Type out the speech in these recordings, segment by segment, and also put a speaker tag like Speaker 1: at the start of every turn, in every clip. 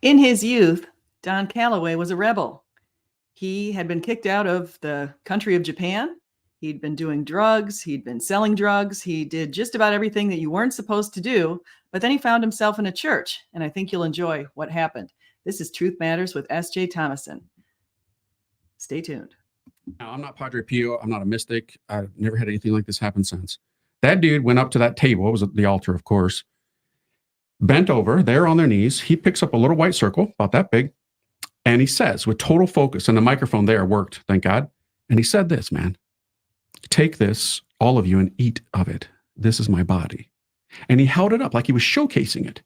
Speaker 1: In his youth, Don Calloway was a rebel. He had been kicked out of the country of Japan. He'd been doing drugs. He'd been selling drugs. He did just about everything that you weren't supposed to do. But then he found himself in a church, and I think you'll enjoy what happened. This is Truth Matters with S.J. Thomason. Stay tuned.
Speaker 2: Now, I'm not Padre Pio. I'm not a mystic. I've never had anything like this happen since. That dude went up to that table. It was at the altar, of course. Bent over, there on their knees. He picks up a little white circle, about that big, and he says, with total focus, and the microphone there worked, thank God. And he said this, man, take this, all of you, and eat of it. This is my body. And he held it up like he was showcasing it.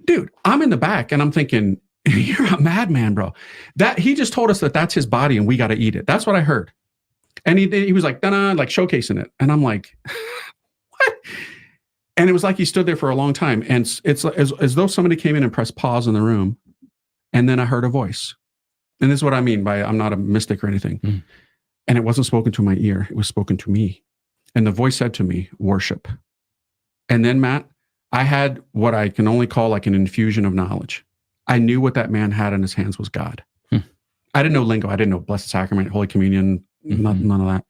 Speaker 2: Dude, I'm in the back, and I'm thinking, you're a madman, bro. That he just told us that that's his body and we got to eat it. That's what I heard. And he was like, da-da, like showcasing it. And I'm like, what? And it was like he stood there for a long time. And it's as though somebody came in and pressed pause in the room. And then I heard a voice. And this is what I mean by I'm not a mystic or anything. Mm. And it wasn't spoken to my ear. It was spoken to me. And the voice said to me, worship. And then, Matt, I had what I can only call like an infusion of knowledge. I knew what that man had in his hands was God. I didn't know lingo. I didn't know Blessed Sacrament, Holy Communion, none of that.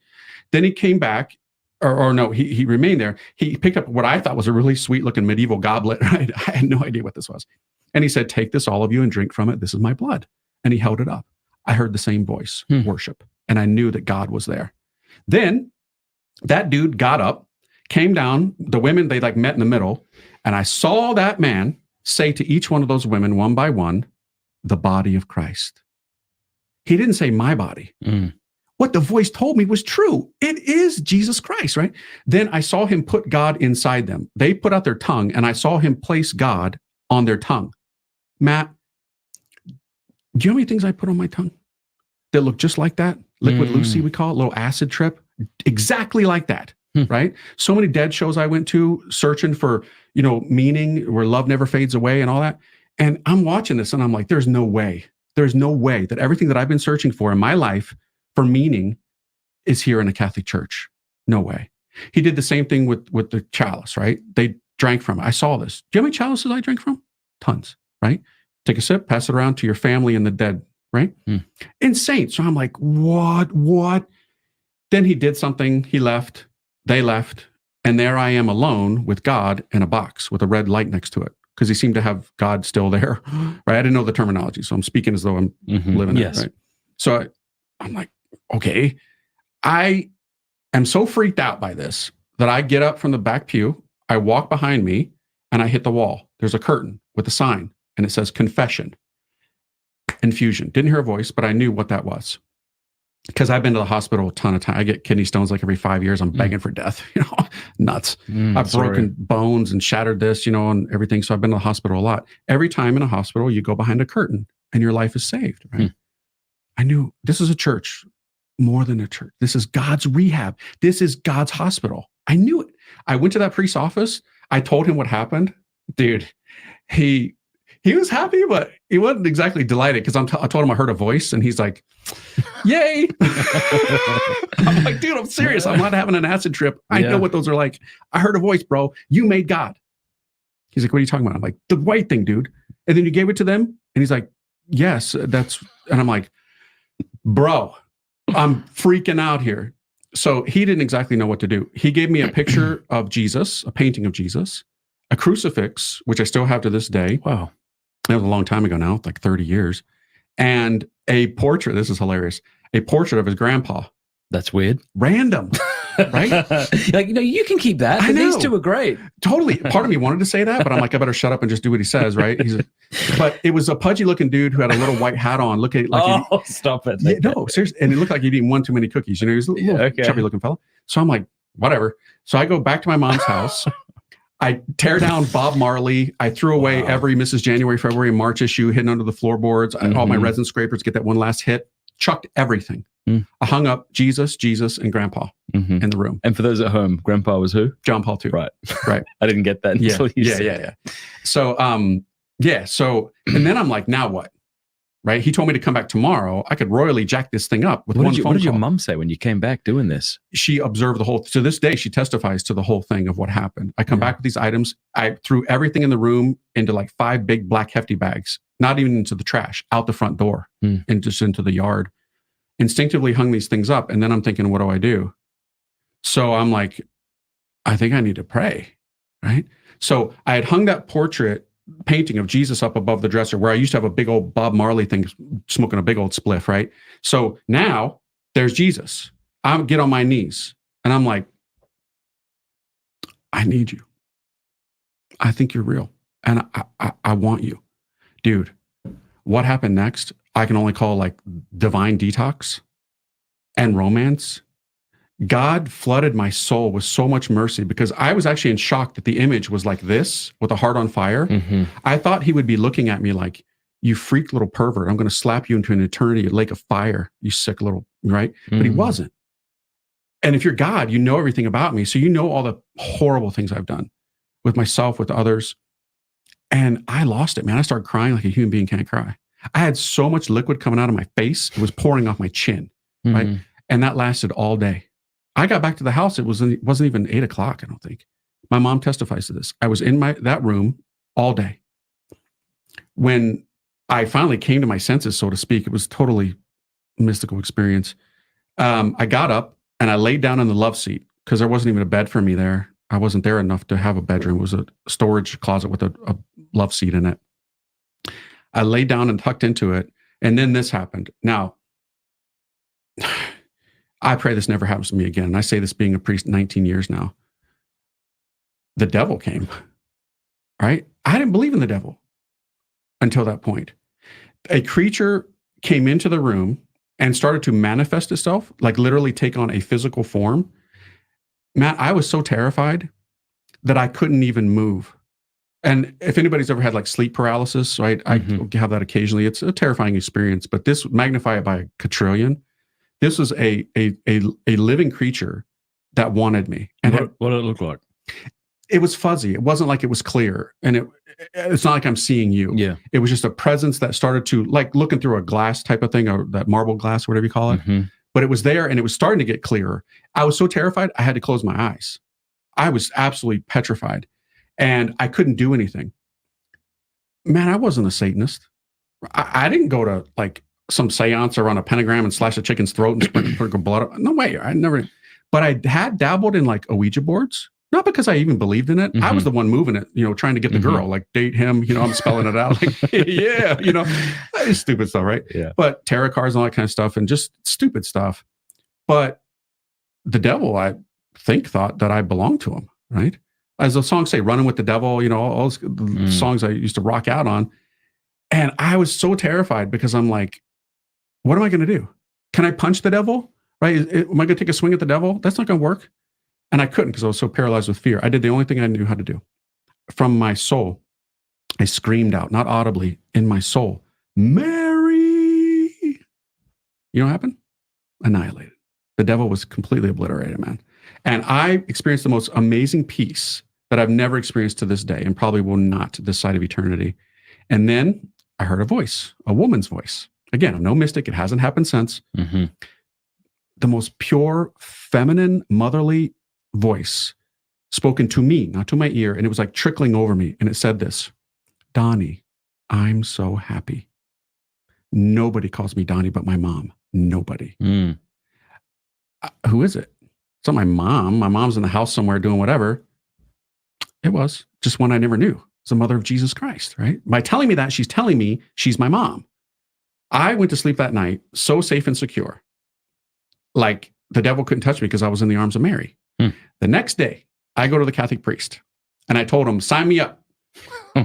Speaker 2: Then he came back, or no, he remained there. He picked up what I thought was a really sweet looking medieval goblet, right? I had no idea what this was. And he said, take this, all of you, and drink from it. This is my blood. And he held it up. I heard the same voice, worship. And I knew that God was there. Then that dude got up, came down. The women, they like met in the middle. And I saw that man say to each one of those women, one by one, the body of Christ. He didn't say my body. What the voice told me was true. It is Jesus Christ, right? Then I saw him put God inside them. They put out their tongue, and I saw him place God on their tongue. Matt, do you know how many things I put on my tongue that look just like that? Liquid Lucy, we call it, little acid trip. Exactly like that, right? So many dead shows I went to searching for, meaning where love never fades away and all that. And I'm watching this and I'm like, there's no way that everything that I've been searching for in my life for meaning is here in a Catholic church. No way. He did the same thing with the chalice, right? They drank from it. I saw this. Do you know how many chalices I drank from? Tons, right? Take a sip, pass it around to your family and the dead, right? Insane. So I'm like, what? Then he did something. He left. They left. And there I am alone with God in a box with a red light next to it because he seemed to have God still there, right? I didn't know the terminology, so I'm speaking as though I'm living it, right? So I'm like, okay. I am so freaked out by this that I get up from the back pew, I walk behind me, and I hit the wall. There's a curtain with a sign, and it says confession, infusion. Didn't hear a voice, but I knew what that was. Because I've been to the hospital a ton of times. I get kidney stones like every 5 years. I'm begging for death, nuts. I've broken bones and shattered this, and everything. So I've been to the hospital a lot. Every time in a hospital, you go behind a curtain and your life is saved, right? I knew this is a church, more than a church. This is God's rehab. This is God's hospital. I knew it. I went to that priest's office. I told him what happened. Dude, he was happy, but he wasn't exactly delighted because I told him I heard a voice and he's like, yay. I'm like, dude, I'm serious. I'm not having an acid trip. I know what those are like. I heard a voice, bro. You made God. He's like, what are you talking about? I'm like, the white thing, dude. And then you gave it to them? And he's like, yes, that's, and I'm like, bro, I'm freaking out here. So he didn't exactly know what to do. He gave me a picture of Jesus, a painting of Jesus, a crucifix, which I still have to this day.
Speaker 3: Wow.
Speaker 2: That was a long time ago now, like 30 years. And a portrait, this is hilarious, a portrait of his grandpa.
Speaker 3: That's weird.
Speaker 2: Random, right?
Speaker 3: Like, you can keep that. These two are great.
Speaker 2: Totally. Part of me wanted to say that, but I'm like, I better shut up and just do what he says, right? But it was a pudgy looking dude who had a little white hat on. Look at like
Speaker 3: stop it.
Speaker 2: Yeah, no, seriously. And he looked like he'd eaten one too many cookies. He was a little chubby looking fella. So I'm like, whatever. So I go back to my mom's house. I tear down Bob Marley. I threw away every Mrs. January, February, and March issue hidden under the floorboards. All my resin scrapers, get that one last hit. Chucked everything. I hung up Jesus, and Grandpa in the room.
Speaker 3: And for those at home, Grandpa was who?
Speaker 2: John Paul II.
Speaker 3: Right.
Speaker 2: Right.
Speaker 3: I didn't get that until you said
Speaker 2: So, So, and then I'm like, now what? right? He told me to come back tomorrow. I could royally jack this thing up with
Speaker 3: What
Speaker 2: one
Speaker 3: did,
Speaker 2: phone
Speaker 3: what did your
Speaker 2: call.
Speaker 3: mum say when you came back doing this?
Speaker 2: She observed the whole, to this day, she testifies to the whole thing of what happened. I come back with these items. I threw everything in the room into like 5 big black hefty bags, not even into the trash, out the front door and just into the yard. Instinctively hung these things up. And then I'm thinking, what do I do? So I'm like, I think I need to pray, right? So I had hung that portrait painting of Jesus up above the dresser where I used to have a big old Bob Marley thing smoking a big old spliff, right? So now there's Jesus. I get on my knees and I'm like, I need you. I think you're real. And I want you. Dude, what happened next? I can only call like divine detox and romance. God flooded my soul with so much mercy because I was actually in shock that the image was like this with a heart on fire. I thought he would be looking at me like, you freak little pervert. I'm going to slap you into an eternity, a lake of fire, you sick little, right? But he wasn't. And if you're God, you know everything about me. So you know all the horrible things I've done with myself, with others. And I lost it, man. I started crying like a human being can't cry. I had so much liquid coming out of my face. It was pouring off my chin, right? And that lasted all day. I got back to the house. It wasn't even 8 o'clock, I don't think. My mom testifies to this. I was in that room all day. When I finally came to my senses, so to speak, it was totally mystical experience. I got up and I laid down in the love seat because there wasn't even a bed for me there. I wasn't there enough to have a bedroom. It was a storage closet with a love seat in it. I laid down and tucked into it. And then this happened. Now, I pray this never happens to me again. And I say this being a priest 19 years now. The devil came, right? I didn't believe in the devil until that point. A creature came into the room and started to manifest itself, like literally take on a physical form. Matt, I was so terrified that I couldn't even move. And if anybody's ever had like sleep paralysis, right? I have that occasionally. It's a terrifying experience, but this magnify it by a quadrillion. This was a living creature that wanted me. And
Speaker 3: what did it look like?
Speaker 2: It was fuzzy. It wasn't like it was clear. And it's not like I'm seeing you. Yeah. It was just a presence that started to, like looking through a glass type of thing, or that marble glass, whatever you call it. But it was there and it was starting to get clearer. I was so terrified, I had to close my eyes. I was absolutely petrified and I couldn't do anything. Man, I wasn't a Satanist. I didn't go to like some seance or on a pentagram and slash a chicken's throat and sprinkle blood. No way. I never, but I had dabbled in like Ouija boards. Not because I even believed in it. I was the one moving it, trying to get the girl, like date him, I'm spelling it out. Like, yeah, it's stupid stuff, right? Yeah. But tarot cards and all that kind of stuff and just stupid stuff. But the devil, I think, thought that I belonged to him, right? As the songs say, running with the devil, all those songs I used to rock out on. And I was so terrified because I'm like, what am I going to do? Can I punch the devil? Right? Am I going to take a swing at the devil? That's not going to work. And I couldn't because I was so paralyzed with fear. I did the only thing I knew how to do. From my soul, I screamed out, not audibly, in my soul, Mary. You know what happened? Annihilated. The devil was completely obliterated, man. And I experienced the most amazing peace that I've never experienced to this day and probably will not this side of eternity. And then I heard a voice, a woman's voice. Again, I'm no mystic. It hasn't happened since. The most pure, feminine, motherly voice spoken to me, not to my ear. And it was like trickling over me. And it said this, Donnie, I'm so happy. Nobody calls me Donnie but my mom. Nobody. Who is it? It's not my mom. My mom's in the house somewhere doing whatever. It was just one I never knew. It's the mother of Jesus Christ, right? By telling me that, she's telling me she's my mom. I went to sleep that night so safe and secure. Like the devil couldn't touch me because I was in the arms of Mary. The next day, I go to the Catholic priest and I told him, sign me up.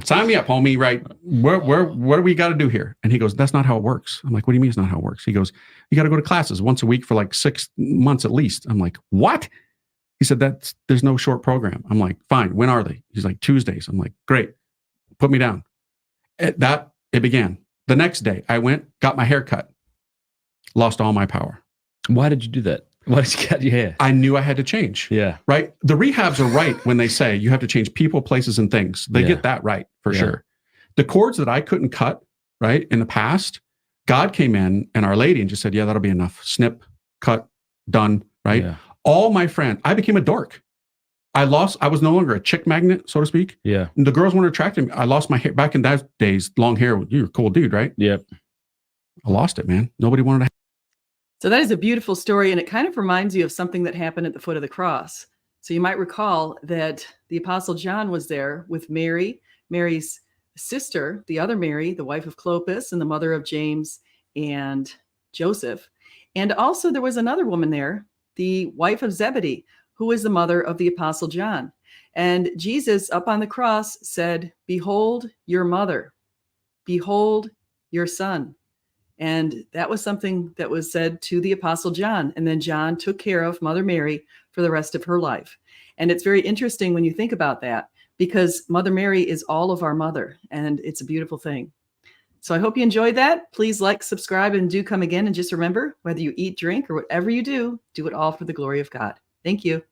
Speaker 2: Sign me up, homie, right? What do we got to do here? And he goes, that's not how it works. I'm like, what do you mean it's not how it works? He goes, you got to go to classes once a week for like 6 months at least. I'm like, what? He said, there's no short program. I'm like, fine. When are they? He's like, Tuesdays. I'm like, great. Put me down. It began. The next day, I went, got my hair cut, lost all my power.
Speaker 3: Why did you do that? Why did you cut your hair?
Speaker 2: I knew I had to change. Yeah. Right? The rehabs are right when they say you have to change people, places, and things. They get that right for sure. The cords that I couldn't cut, right, in the past, God came in and Our Lady and just said, yeah, that'll be enough. Snip, cut, done, right?
Speaker 3: Yeah.
Speaker 2: All my friends, I became a dork. I was no longer a chick magnet, so to speak.
Speaker 3: Yeah.
Speaker 2: And the girls weren't attracted to me. I lost my hair. Back in those days, long hair, you're a cool dude, right?
Speaker 3: Yep.
Speaker 2: I lost it, man. Nobody wanted to.
Speaker 1: So that is a beautiful story, and it kind of reminds you of something that happened at the foot of the cross. So you might recall that the Apostle John was there with Mary, Mary's sister, the other Mary, the wife of Clopas and the mother of James and Joseph. And also there was another woman there, the wife of Zebedee, who is the mother of the Apostle John. And Jesus up on the cross said, "Behold your mother, behold your son." And that was something that was said to the Apostle John. And then John took care of Mother Mary for the rest of her life. And it's very interesting when you think about that, because Mother Mary is all of our mother, and it's a beautiful thing. So I hope you enjoyed that. Please like, subscribe, and do come again. And just remember, whether you eat, drink, or whatever you do it all for the glory of God. Thank you.